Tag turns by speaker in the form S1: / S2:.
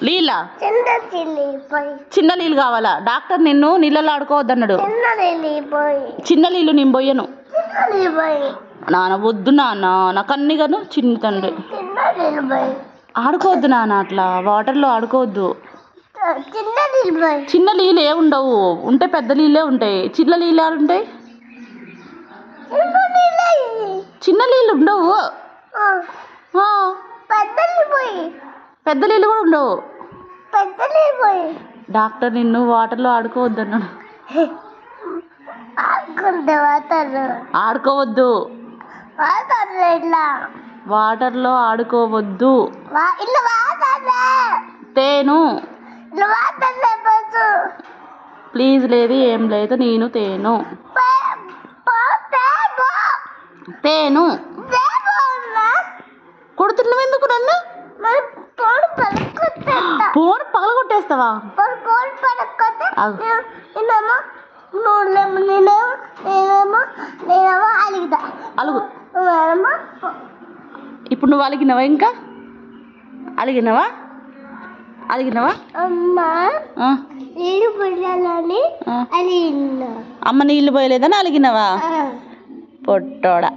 S1: నీళ్ళ చిన్న నీళ్ళు కావాలా? డాక్టర్ నిన్ను నీళ్ళలో ఆడుకోవద్దన్నాడు. చిన్న నీళ్ళు నేను పోయను నాన్న, వద్దు నాన్న, నాకు అన్నిగాను చిన్న తండ్రి. ఆడుకోవద్దు నాన్న, అట్లా వాటర్లో ఆడుకోవద్దు. చిన్న నీళ్ళు ఏముండవు, ఉంటే పెద్ద నీళ్ళే ఉంటాయి. చిన్న నీళ్ళు ఉంటాయి, చిన్న నీళ్ళు ఉండవు. పెద్ద నీళ్ళు కూడా ఉండవు. డాక్టర్ నిన్ను వాటర్లో ఆడుకోవద్దన్నాడు. ఆడుకోవద్దు, వాటర్లో ఆడుకోవద్దు. తేను ప్లీజ్ లేదు, ఏం లేదు, నేను తేను తేను. కొడుతున్నావు ఎందుకు నన్ను? ఫోన్ పగలగొట్టేస్తావా? అలుగు. ఇప్పుడు నువ్వు అలిగినవా? ఇంకా అలిగినవా? అమ్మ నీళ్ళు పోయలేదని అలిగినవా? పొట్టోడా.